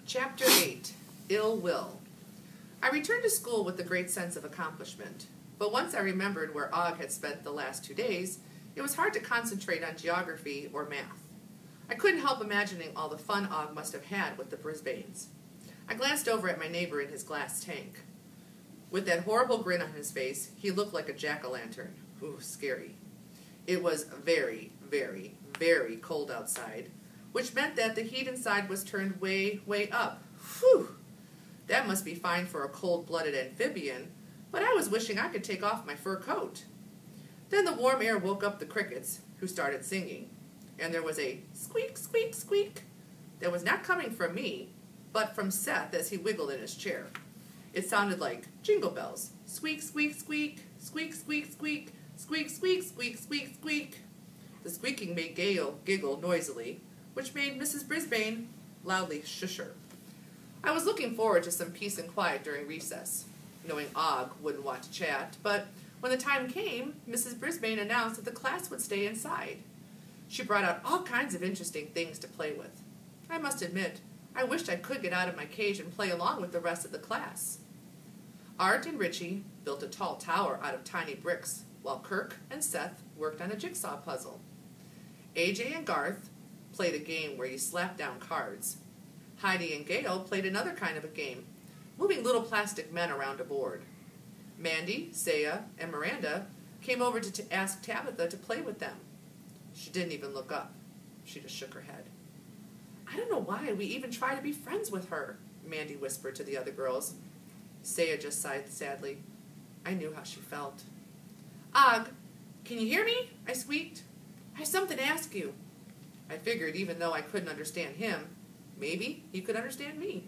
Chapter 8, Ill Will. I returned to school with a great sense of accomplishment, but once I remembered where Og had spent the last 2 days, it was hard to concentrate on geography or math. I couldn't help imagining all the fun Og must have had with the Brisbanes. I glanced over at my neighbor in his glass tank. With that horrible grin on his face, he looked like a jack-o'-lantern. Ooh, scary. It was very, very, very cold outside, which meant that the heat inside was turned way, way up. Whew! That must be fine for a cold-blooded amphibian, but I was wishing I could take off my fur coat. Then the warm air woke up the crickets, who started singing, and there was a squeak, squeak, squeak that was not coming from me, but from Seth as he wiggled in his chair. It sounded like jingle bells. Squeak, squeak, squeak, squeak, squeak, squeak, squeak, squeak, squeak, squeak, squeak. The squeaking made Gail giggle noisily, which made Mrs. Brisbane loudly shush her. I was looking forward to some peace and quiet during recess, knowing Og wouldn't want to chat, but when the time came, Mrs. Brisbane announced that the class would stay inside. She brought out all kinds of interesting things to play with. I must admit, I wished I could get out of my cage and play along with the rest of the class. Art and Richie built a tall tower out of tiny bricks, while Kirk and Seth worked on a jigsaw puzzle. AJ and Garth played a game where you slap down cards. Heidi and Gail played another kind of a game, moving little plastic men around a board. Mandy, Saya, and Miranda came over to ask Tabitha to play with them. She didn't even look up. She just shook her head. "I don't know why we even try to be friends with her," Mandy whispered to the other girls. Saya just sighed sadly. I knew how she felt. "Og, can you hear me?" I squeaked. "I have something to ask you." I figured even though I couldn't understand him, maybe he could understand me.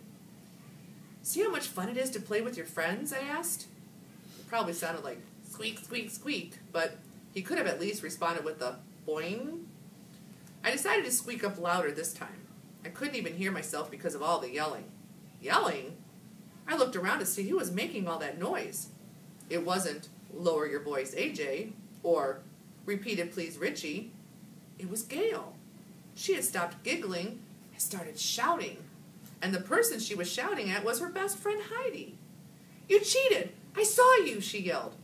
"See how much fun it is to play with your friends?" I asked. It probably sounded like squeak, squeak, squeak, but he could have at least responded with a boing. I decided to squeak up louder this time. I couldn't even hear myself because of all the yelling. Yelling? I looked around to see who was making all that noise. It wasn't "Lower your voice, AJ," or "Repeat it, please, Richie." It was Gail. She had stopped giggling and started shouting. And the person she was shouting at was her best friend, Heidi. "You cheated! I saw you!" she yelled.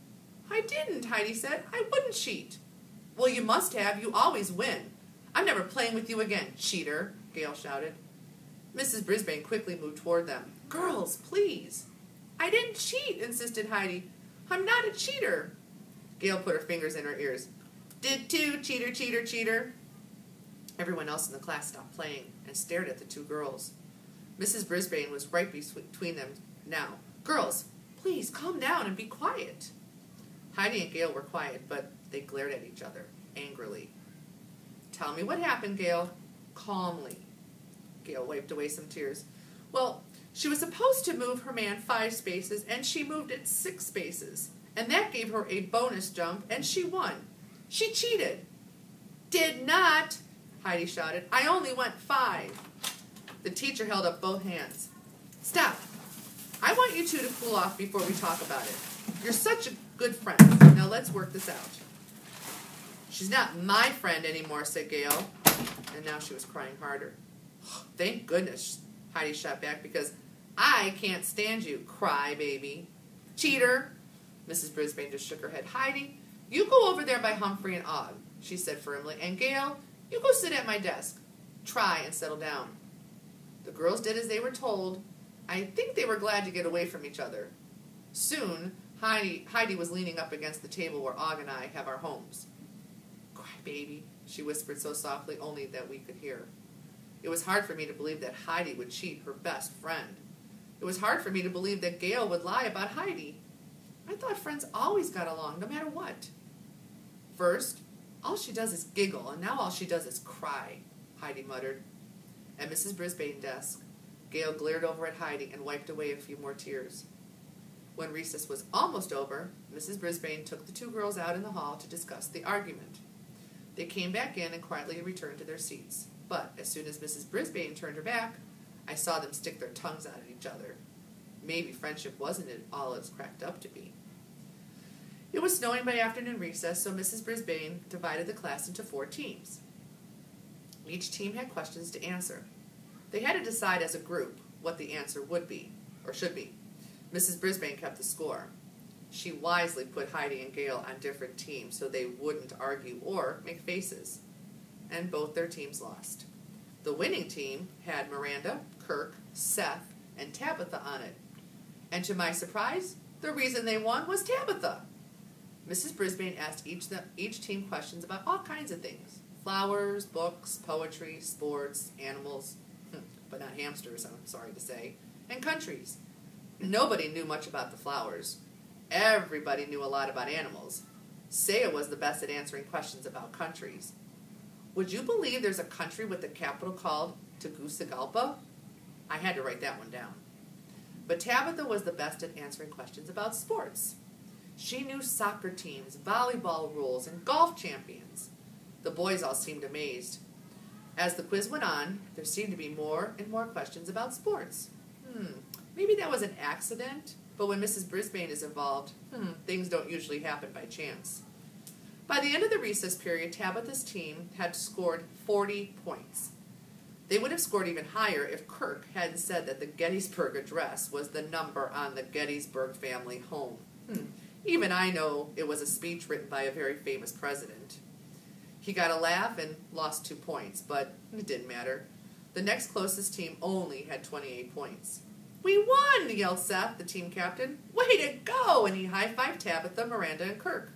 "I didn't," Heidi said. "I wouldn't cheat." "Well, you must have. You always win. I'm never playing with you again, cheater," Gail shouted. Mrs. Brisbane quickly moved toward them. "Girls, please." "I didn't cheat," insisted Heidi. "I'm not a cheater." Gail put her fingers in her ears. "Did too, cheater, cheater, cheater." Everyone else in the class stopped playing and stared at the two girls. Mrs. Brisbane was right between them now. "Girls, please calm down and be quiet." Heidi and Gail were quiet, but they glared at each other angrily. "Tell me what happened, Gail." Calmly. Gail wiped away some tears. "Well, she was supposed to move her man 5 spaces, and she moved it 6 spaces. And that gave her a bonus jump, and she won. She cheated." "Did not," Heidi shouted. "I only went 5. The teacher held up both hands. "Stop. I want you two to cool off before we talk about it. You're such a good friend. Now let's work this out." "She's not my friend anymore," said Gail. And now she was crying harder. "Thank goodness," Heidi shot back, "because I can't stand you, crybaby." "Cheater." Mrs. Brisbane just shook her head. "Heidi, you go over there by Humphrey and Og," she said firmly. "And Gail, you go sit at my desk. Try and settle down." The girls did as they were told. I think they were glad to get away from each other. Soon, Heidi was leaning up against the table where Og and I have our homes. "Crybaby," she whispered so softly only that we could hear. It was hard for me to believe that Heidi would cheat her best friend. It was hard for me to believe that Gail would lie about Heidi. I thought friends always got along, no matter what. "First, all she does is giggle, and now all she does is cry," Heidi muttered. At Mrs. Brisbane's desk, Gail glared over at Heidi and wiped away a few more tears. When recess was almost over, Mrs. Brisbane took the two girls out in the hall to discuss the argument. They came back in and quietly returned to their seats. But as soon as Mrs. Brisbane turned her back, I saw them stick their tongues out at each other. Maybe friendship wasn't all it's cracked up to be. It was snowing by afternoon recess, so Mrs. Brisbane divided the class into 4 teams. Each team had questions to answer. They had to decide as a group what the answer would be, or should be. Mrs. Brisbane kept the score. She wisely put Heidi and Gail on different teams so they wouldn't argue or make faces. And both their teams lost. The winning team had Miranda, Kirk, Seth, and Tabitha on it. And to my surprise, the reason they won was Tabitha. Mrs. Brisbane asked each team questions about all kinds of things. Flowers, books, poetry, sports, animals, but not hamsters, I'm sorry to say, and countries. Nobody knew much about the flowers. Everybody knew a lot about animals. Saya was the best at answering questions about countries. Would you believe there's a country with a capital called Tegucigalpa? I had to write that one down. But Tabitha was the best at answering questions about sports. She knew soccer teams, volleyball rules, and golf champions. The boys all seemed amazed. As the quiz went on, there seemed to be more and more questions about sports. Maybe that was an accident, but when Mrs. Brisbane is involved, things don't usually happen by chance. By the end of the recess period, Tabitha's team had scored 40 points. They would have scored even higher if Kirk hadn't said that the Gettysburg Address was the number on the Gettysburg family home. Even I know it was a speech written by a very famous president. He got a laugh and lost 2 points, but it didn't matter. The next closest team only had 28 points. "We won!" yelled Seth, the team captain. "Way to go!" And he high-fived Tabitha, Miranda, and Kirk.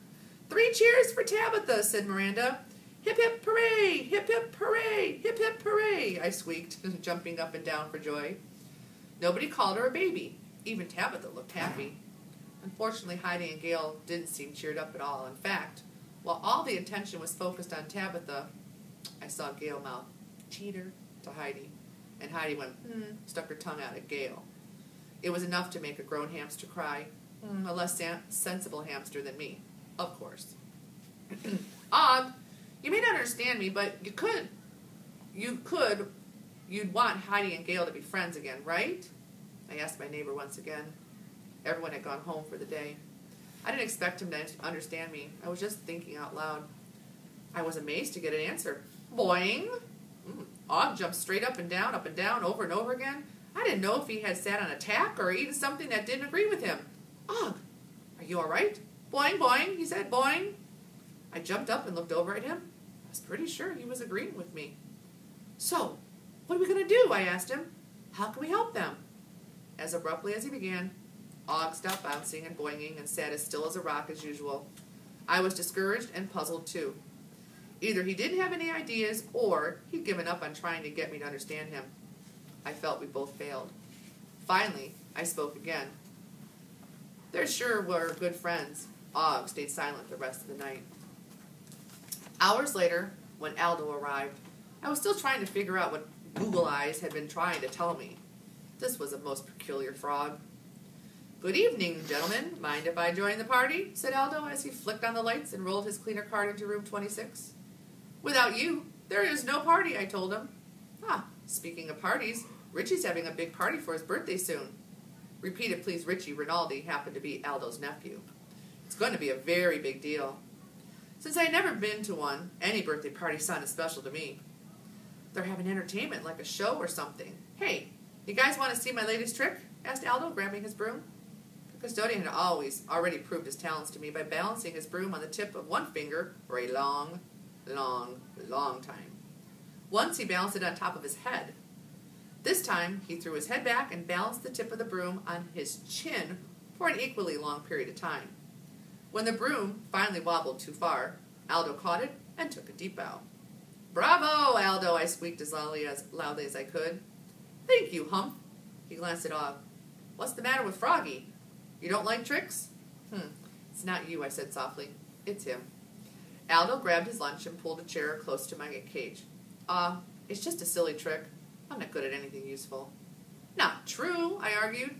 "3 cheers for Tabitha," said Miranda. "Hip, hip, hooray! Hip, hip, hooray! Hip, hip, hooray!" I squeaked, jumping up and down for joy. Nobody called her a baby. Even Tabitha looked happy. Unfortunately, Heidi and Gail didn't seem cheered up at all. In fact, while all the attention was focused on Tabitha, I saw Gail mouth, "Cheater," to Heidi, and Heidi went, stuck her tongue out at Gail. It was enough to make a grown hamster cry, a less sensible hamster than me, of course. Og, you may not understand me, but you'd want Heidi and Gail to be friends again, right? I asked my neighbor once again. Everyone had gone home for the day. I didn't expect him to understand me. I was just thinking out loud. I was amazed to get an answer. Boing! Og jumped straight up and down, over and over again. I didn't know if he had sat on a tack or eaten something that didn't agree with him. Og, are you all right? Boing, boing, he said, boing. I jumped up and looked over at him. I was pretty sure he was agreeing with me. "So, what are we going to do?" I asked him. "How can we help them?" As abruptly as he began, Og stopped bouncing and boinging and sat as still as a rock as usual. I was discouraged and puzzled too. Either he didn't have any ideas or he'd given up on trying to get me to understand him. I felt we both failed. Finally, I spoke again. There sure were good friends. Og stayed silent the rest of the night. Hours later, when Aldo arrived, I was still trying to figure out what Google Eyes had been trying to tell me. This was a most peculiar frog. "Good evening, gentlemen. Mind if I join the party?" said Aldo as he flicked on the lights and rolled his cleaner card into room 26. "Without you, there is no party," I told him. Speaking of parties, Richie's having a big party for his birthday soon. Repeated please Richie Rinaldi happened to be Aldo's nephew. It's going to be a very big deal. Since I had never been to one, any birthday party sounded special to me. "They're having entertainment, like a show or something. Hey, you guys want to see my latest trick?" asked Aldo, grabbing his broom. The custodian had already proved his talents to me by balancing his broom on the tip of one finger for a long, long, long time. Once he balanced it on top of his head. This time, he threw his head back and balanced the tip of the broom on his chin for an equally long period of time. When the broom finally wobbled too far, Aldo caught it and took a deep bow. "Bravo, Aldo," I squeaked as loudly as I could. "Thank you, Hump." He glanced at Og. "What's the matter with Froggy? You don't like tricks?" "It's not you," I said softly. "It's him." Aldo grabbed his lunch and pulled a chair close to my cage. It's just a silly trick. I'm not good at anything useful." "Not true," I argued.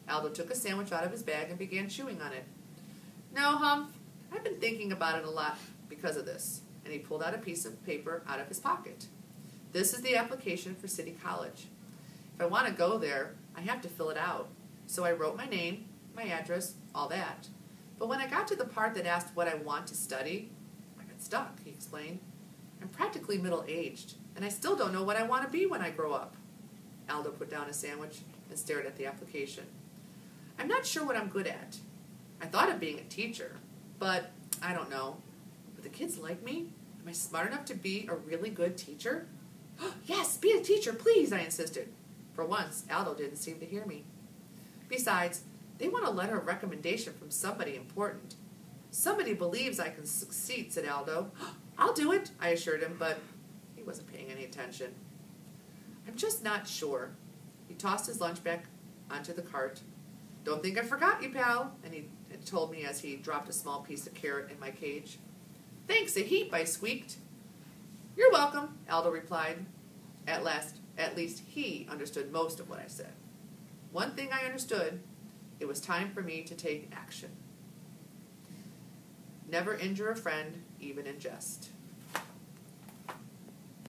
Aldo took a sandwich out of his bag and began chewing on it. "No, Hump, I've been thinking about it a lot because of this." And he pulled out a piece of paper out of his pocket. "This is the application for City College. If I want to go there, I have to fill it out. So I wrote my name, my address, all that. But when I got to the part that asked what I want to study, I got stuck," he explained. "I'm practically middle-aged, and I still don't know what I want to be when I grow up." Aldo put down his sandwich. and stared at the application. I'm not sure what I'm good at. I thought of being a teacher, but I don't know. Would the kids like me? Am I smart enough to be a really good teacher? Yes, be a teacher, please, I insisted. For once, Aldo didn't seem to hear me. Besides, they want a letter of recommendation from somebody important. Somebody believes I can succeed, said Aldo. I'll do it, I assured him, but he wasn't paying any attention. I'm just not sure. He tossed his lunch back onto the cart. Don't think I forgot you, pal, and he told me as he dropped a small piece of carrot in my cage. Thanks a heap, I squeaked. You're welcome, Aldo replied. At least he understood most of what I said. One thing I understood, it was time for me to take action. Never injure a friend, even in jest.